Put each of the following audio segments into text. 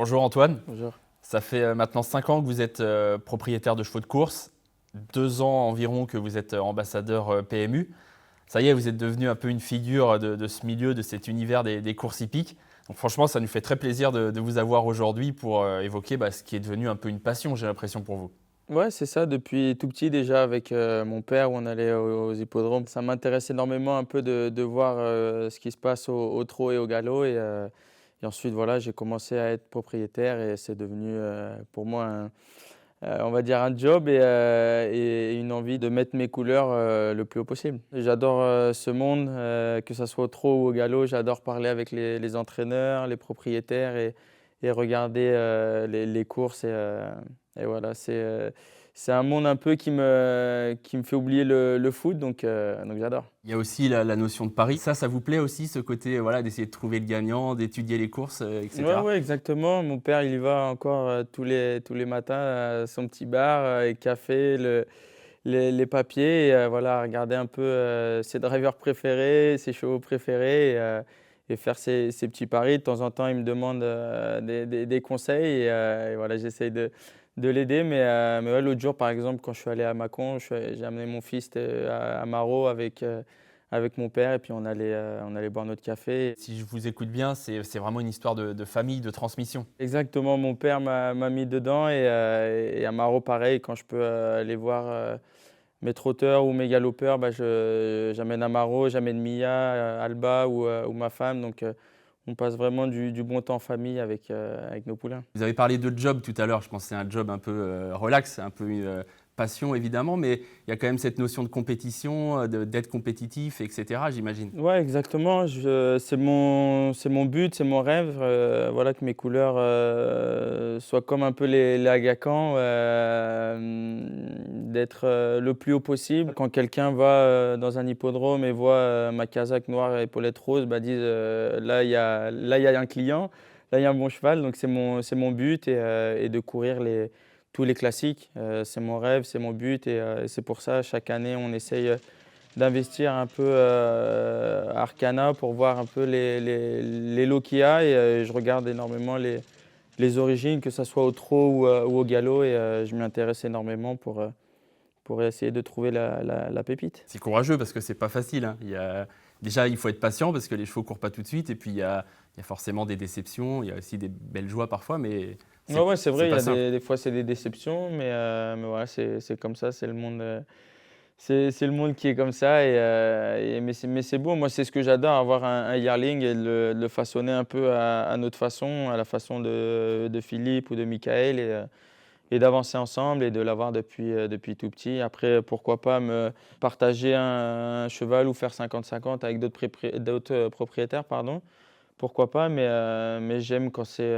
Bonjour Antoine, Bonjour. ça fait maintenant 5 ans que vous êtes propriétaire de chevaux de course, 2 ans environ que vous êtes ambassadeur PMU. Ça y est, vous êtes devenu un peu une figure de ce milieu, de cet univers des courses hippiques. Donc franchement, ça nous fait très plaisir de vous avoir aujourd'hui pour évoquer ce qui est devenu un peu une passion, j'ai l'impression pour vous. Ouais, c'est ça, depuis tout petit déjà avec mon père où on allait aux hippodromes. Ça m'intéresse énormément un peu de voir ce qui se passe au trot et au galop. Et ensuite, voilà, j'ai commencé à être propriétaire et c'est devenu pour moi, on va dire, un job et une envie de mettre mes couleurs le plus haut possible. J'adore ce monde, que ce soit au trot ou au galop. J'adore parler avec les entraîneurs, les propriétaires et regarder les courses. Et voilà, c'est un monde un peu qui me fait oublier le foot, donc j'adore. Il y a aussi la notion de pari. Ça vous plaît aussi, ce côté voilà, d'essayer de trouver le gagnant, d'étudier les courses, Ouais, etc. ouais, exactement. Mon père, il y va encore tous les matins à son petit bar, avec café, les papiers, et voilà, regarder un peu ses drivers préférés, ses chevaux préférés, et faire ses petits paris. De temps en temps, il me demande des conseils, et voilà, j'essaye de l'aider. Mais ouais, l'autre jour, par exemple, quand je suis allé à Mâcon, j'ai amené mon fils à Marot avec mon père, et puis on allait boire notre café. Si je vous écoute bien, c'est vraiment une histoire de famille, de transmission. Exactement, mon père m'a mis dedans, et à Marot, pareil, quand je peux aller voir mes trotteurs ou mes galopeurs, j'amène Amaro, j'amène Mia, Alba ou ma femme. Donc, on passe vraiment du bon temps en famille avec nos poulains. Vous avez parlé de job tout à l'heure, je pense que c'est un job un peu relax, un peu une passion évidemment, mais il y a quand même cette notion de compétition, d'être compétitif, etc. j'imagine. Ouais, exactement. C'est mon but, c'est mon rêve, voilà, que mes couleurs soient comme un peu les Aga Khan, d'être le plus haut possible. Quand quelqu'un va dans un hippodrome et voit ma casaque noire et épaulettes roses, disent là, il y a un client, là, il y a un bon cheval. Donc, c'est mon but, et de courir tous les classiques. C'est mon rêve, c'est mon but, et c'est pour ça, chaque année, on essaye d'investir un peu à Arcana pour voir un peu les lots qu'il y a. Et je regarde énormément les origines, que ce soit au trot ou au galop, et je m'y intéresse énormément pour essayer de trouver la pépite. C'est courageux parce que c'est pas facile, hein. Déjà, il faut être patient parce que les chevaux courent pas tout de suite, et puis il y a forcément des déceptions, il y a aussi des belles joies parfois, mais Ouais, ouais, c'est vrai, c'est il y pas a simple. des fois c'est des déceptions, mais voilà, c'est comme ça, c'est le monde. C'est le monde qui est comme ça, mais c'est beau. Moi, c'est ce que j'adore, avoir un yearling et de le façonner un peu à notre façon, à la façon de Philippe ou de Michael, et d'avancer ensemble et de l'avoir depuis tout petit. Après, pourquoi pas me partager un cheval ou faire 50-50 avec d'autres propriétaires, pardon. Pourquoi pas, mais j'aime quand c'est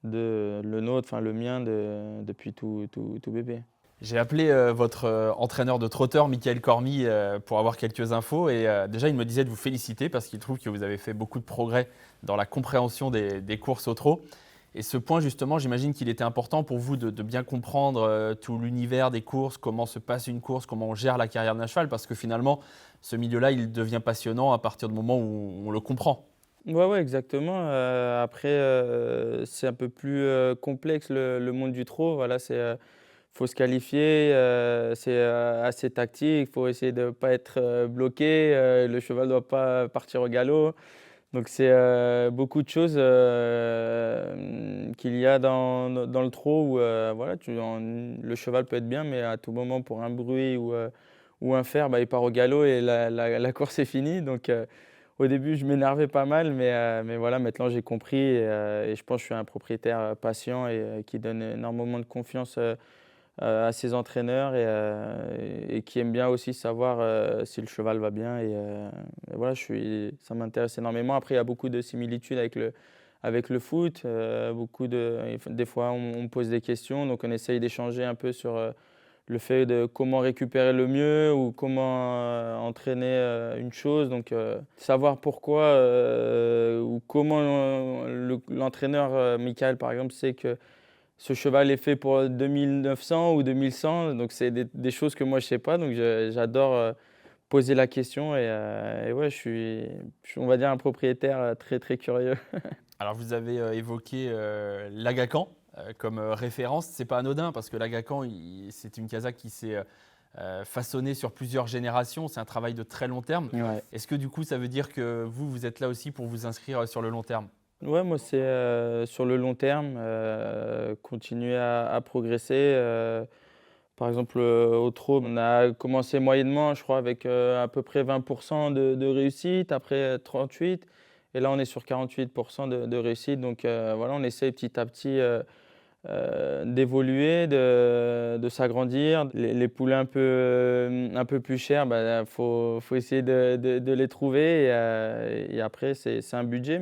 le nôtre, enfin le mien, depuis tout bébé. J'ai appelé votre entraîneur de trotteur, Michael Cormy, pour avoir quelques infos, et déjà il me disait de vous féliciter parce qu'il trouve que vous avez fait beaucoup de progrès dans la compréhension des courses au trot. Et ce point justement, j'imagine qu'il était important pour vous de bien comprendre tout l'univers des courses, comment se passe une course, comment on gère la carrière d'un cheval, parce que finalement, ce milieu-là, il devient passionnant à partir du moment où on le comprend. Ouais, ouais, exactement. Après, c'est un peu plus complexe le monde du trot. Voilà, faut se qualifier, c'est assez tactique. Il faut essayer de ne pas être bloqué. Le cheval ne doit pas partir au galop. Donc, c'est beaucoup de choses qu'il y a dans le trot où voilà, le cheval peut être bien, mais à tout moment, pour un bruit ou un fer, il part au galop et la course est finie. Donc, au début, je m'énervais pas mal, mais voilà, maintenant j'ai compris, et je pense que je suis un propriétaire patient et qui donne énormément de confiance à ses entraîneurs, et qui aime bien aussi savoir si le cheval va bien. Et voilà, ça m'intéresse énormément. Après, il y a beaucoup de similitudes avec le foot. Des fois, on me pose des questions, donc on essaye d'échanger un peu sur le fait de comment récupérer le mieux ou comment entraîner une chose. Donc, savoir pourquoi ou comment l'entraîneur, Michael par exemple, sait que ce cheval est fait pour 2900 ou 2100. Donc, c'est des choses que moi je sais pas. Donc, j'adore poser la question et ouais, on va dire un propriétaire, très, très curieux. Alors vous avez évoqué l'Agacan comme référence. C'est pas anodin parce que l'Agacan, c'est une casa qui s'est façonnée sur plusieurs générations. C'est un travail de très long terme. Ouais. Est-ce que du coup, ça veut dire que vous êtes là aussi pour vous inscrire sur le long terme? Ouais, moi, c'est, sur le long terme, continuer à progresser, par exemple, au trot, on a commencé moyennement, je crois, avec, à peu près 20 de réussite, après 38 et là, on est sur 48 de réussite donc voilà, on essaye petit à petit, d'évoluer, de s'agrandir. Les poulets un peu plus chers, bah, faut essayer de les trouver et après c'est un budget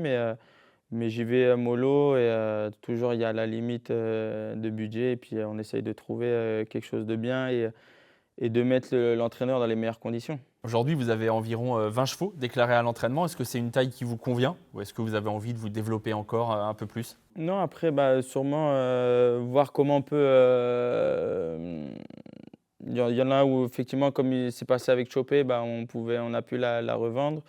mais j'y vais, mollo et toujours il y a la limite, de budget et puis, on essaye de trouver, quelque chose de bien et de mettre l'entraîneur dans les meilleures conditions. Aujourd'hui, vous avez environ 20 chevaux déclarés à l'entraînement. Est-ce que c'est une taille qui vous convient ou est-ce que vous avez envie de vous développer encore un peu plus? Non, après, bah, sûrement, voir comment on peut, il y en a où effectivement comme il s'est passé avec Chopé, bah, on a pu la revendre.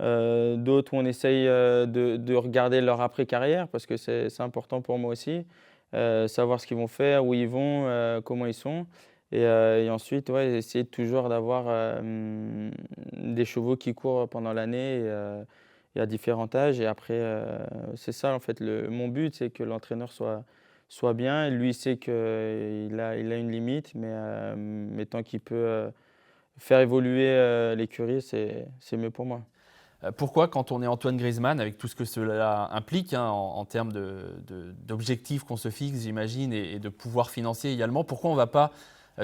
D'autres où on essaye, de regarder leur après-carrière parce que c'est important pour moi aussi. Savoir ce qu'ils vont faire, où ils vont, comment ils sont et ensuite, ouais, essayer toujours d'avoir, des chevaux qui courent pendant l'année et à différents âges et après, c'est ça en fait mon but, c'est que l'entraîneur soit bien. Et lui, il sait qu'il a une limite mais tant qu'il peut, faire évoluer, l'écurie, c'est mieux pour moi. Pourquoi, quand on est Antoine Griezmann, avec tout ce que cela implique hein, en termes d'objectifs qu'on se fixe, j'imagine, et de pouvoir financier également, pourquoi on ne va pas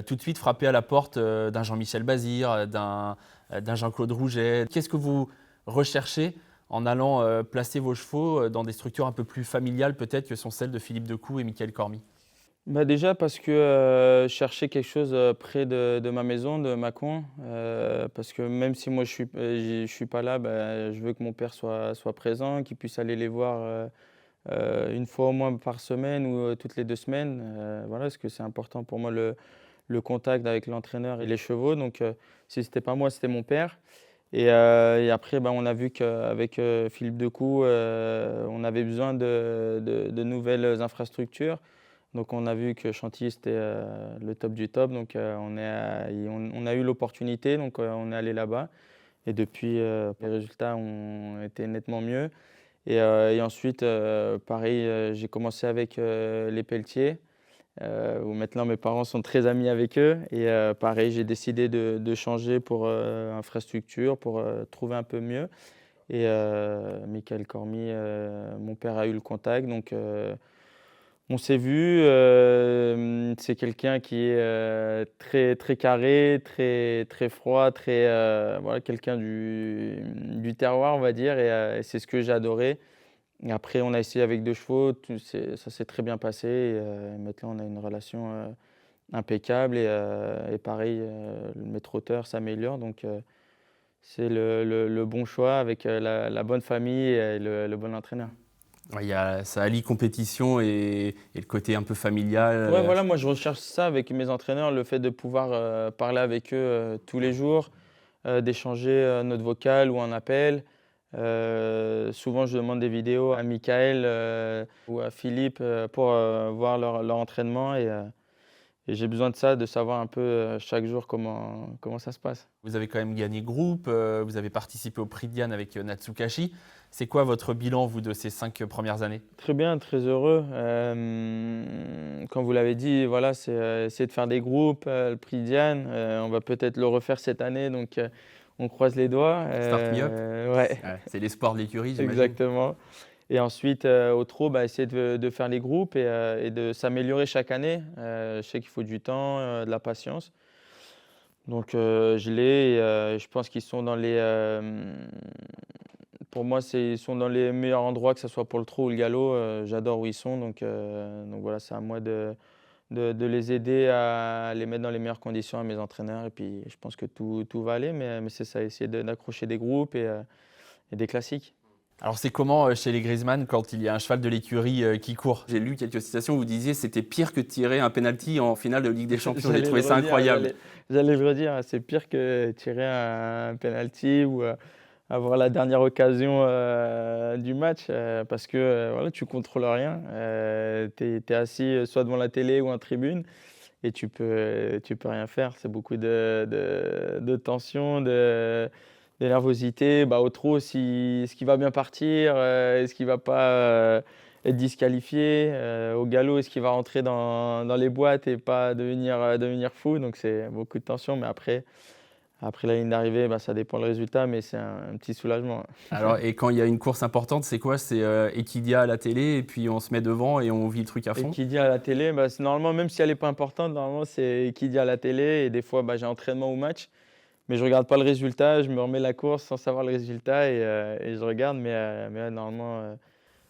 tout de suite frapper à la porte d'un Jean-Michel Bazir, d'un Jean-Claude Rouget? Qu'est-ce que vous recherchez en allant placer vos chevaux dans des structures un peu plus familiales peut-être que sont celles de Philippe Decou et Michael Cormy? Bah, déjà parce que, chercher quelque chose, près de ma maison, de Mâcon, parce que même si moi je suis pas là, bah, je veux que mon père soit présent, qu'il puisse aller les voir, 1 fois au moins par semaine ou, toutes les 2 semaines, voilà, parce que c'est important pour moi le contact avec l'entraîneur et les chevaux donc si c'était pas moi, c'était mon père et après, bah, on a vu qu'avec, Philippe Decou, on avait besoin de nouvelles infrastructures. Donc on a vu que Chantilly, c'était, le top du top, donc on a eu l'opportunité, donc on est allé là-bas et depuis, les résultats ont été nettement mieux et ensuite, pareil, j'ai commencé avec, les Pelletier, où maintenant mes parents sont très amis avec eux et pareil, j'ai décidé de changer pour, infrastructure, pour, trouver un peu mieux et Michael Cormy, mon père a eu le contact donc on s'est vu, c'est quelqu'un qui est, très très carré, très très froid, très, voilà, quelqu'un du terroir, on va dire et c'est ce que j'ai adoré et après on a essayé avec 2 chevaux, ça s'est très bien passé et maintenant on a une relation, impeccable et pareil, mes trotteurs s'améliorent donc c'est le bon choix avec, la bonne famille et le bon entraîneur. Ouais, ça allie compétition et le côté un peu familial. Ouais, voilà, moi je recherche ça avec mes entraîneurs, le fait de pouvoir, parler avec eux, tous les jours, d'échanger, notre vocal ou un appel. Souvent je demande des vidéos à Michael, ou à Philippe, pour, voir leur entraînement et j'ai besoin de ça, de savoir un peu, chaque jour comment ça se passe. Vous avez quand même gagné groupe, vous avez participé au Prix de Diane avec Natsukashi. C'est quoi votre bilan, vous, de ces 5 premières années? Très bien, très heureux. Comme vous l'avez dit, voilà, c'est, essayer de faire des groupes, le prix Diane, on va peut-être le refaire cette année, donc on croise les doigts. Start me up? Ouais, C'est l'espoir de l'écurie, j'imagine. exactement et ensuite, au trot, bah, essayer de faire les groupes et de s'améliorer chaque année. Je sais qu'il faut du temps, de la patience, donc je l'ai et je pense qu'ils sont dans pour moi, ils sont dans les meilleurs endroits, que ce soit pour le trot ou le galop, j'adore où ils sont donc voilà, c'est à moi de les aider à les mettre dans les meilleures conditions à mes entraîneurs et puis je pense que tout va aller mais c'est ça, essayer d'accrocher des groupes et des classiques. Alors c'est comment chez les Griezmann quand il y a un cheval de l'écurie qui court? J'ai lu quelques citations où vous disiez que c'était pire que de tirer un penalty en finale de Ligue des Champions. J'ai trouvé ça incroyable. J'allais le redire, c'est pire que tirer un penalty ou avoir la dernière occasion du match parce que voilà, tu contrôles rien. Tu es assis soit devant la télé ou en tribune et tu peux rien faire. C'est beaucoup de tension, de nervosité. Bah, au trot, si, est-ce qu'il va bien partir? Est-ce qu'il va pas être disqualifié? Au galop, est-ce qu'il va rentrer dans les boîtes et pas devenir fou? Donc c'est beaucoup de tension, mais après la ligne d'arrivée, bah, ça dépend le résultat, mais c'est un petit soulagement. Alors, et quand il y a une course importante, c'est quoi? C'est Equidia à la télé et puis on se met devant et on vit le truc à Et fond? qui dit à la télé, bah, normalement, même si elle n'est pas importante, normalement, c'est qui dit à la télé. Et des fois, bah, j'ai entraînement ou match, mais je regarde pas le résultat. Je me remets la course sans savoir le résultat et je regarde, mais ouais, normalement,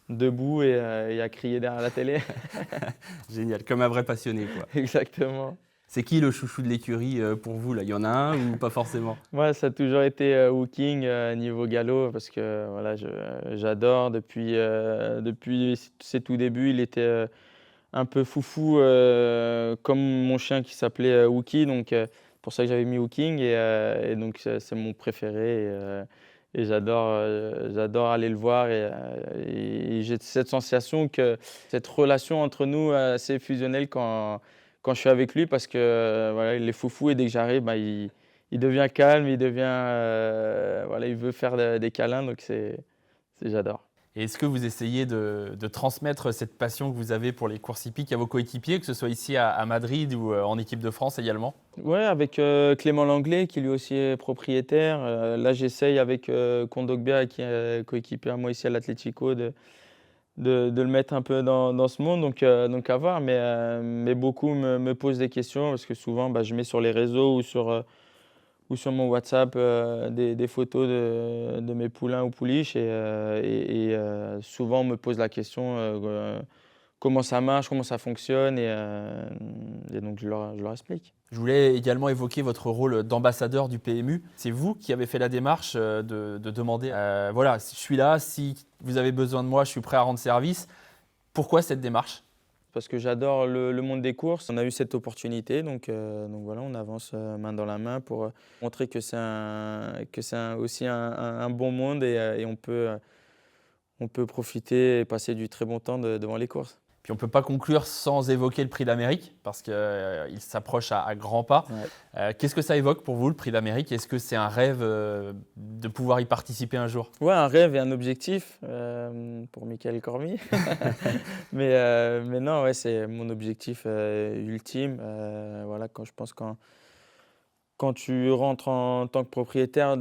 debout et à crier derrière la télé. Génial, comme un vrai passionné, quoi. Exactement. C'est qui le chouchou de l'écurie pour vous là? Il y en a un ou pas forcément? Moi, ça a toujours été Woking niveau galop parce que voilà, j'adore depuis ses tout débuts. Il était un peu foufou comme mon chien qui s'appelait Wookie, donc pour ça que j'avais mis Woking et donc c'est mon préféré et j'adore aller le voir et j'ai cette sensation que cette relation entre nous est assez fusionnelle quand je suis avec lui parce que voilà, il est foufou et dès que j'arrive, bah, il devient calme, voilà, il veut faire des câlins, donc j'adore. Et est-ce que vous essayez de transmettre cette passion que vous avez pour les courses hippiques à vos coéquipiers, que ce soit ici à Madrid ou en équipe de France également? Ouais, avec Clément Langlais, qui lui aussi est propriétaire. Là, j'essaye avec Kondogbia, qui est coéquipier à moi ici à l'Atlético, de le mettre un peu dans ce monde. Donc à voir. Mais beaucoup me posent des questions parce que souvent, bah, je mets sur les réseaux ou sur mon WhatsApp des photos de mes poulains ou pouliches. Souvent, on me pose la question comment ça marche, comment ça fonctionne. Et donc, je leur explique. Je voulais également évoquer votre rôle d'ambassadeur du PMU. C'est vous qui avez fait la démarche de demander, voilà, je suis là, si vous avez besoin de moi, je suis prêt à rendre service. Pourquoi cette démarche? Parce que j'adore le monde des courses. On a eu cette opportunité, donc voilà, on avance main dans la main pour montrer que c'est aussi un bon monde et on peut profiter et passer du très bon temps devant les courses. Puis on ne peut pas conclure sans évoquer le Prix d'Amérique, parce qu'il s'approche à grands pas. Ouais. Qu'est-ce que ça évoque pour vous, le Prix d'Amérique? Est-ce que c'est un rêve de pouvoir y participer un jour? Ouais, un rêve et un objectif pour Michael Cormier. Mais non, ouais, c'est mon objectif ultime. Voilà, quand tu rentres en tant que propriétaire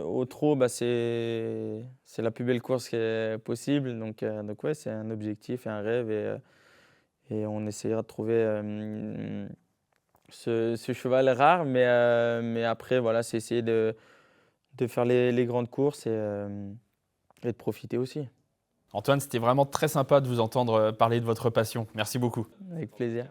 au trot, bah, c'est la plus belle course qui est possible. Donc ouais, c'est un objectif et un rêve et on essaiera de trouver ce cheval rare. Mais après, voilà, c'est essayer de faire les grandes courses et de profiter aussi. Antoine, c'était vraiment très sympa de vous entendre parler de votre passion. Merci beaucoup. Avec plaisir.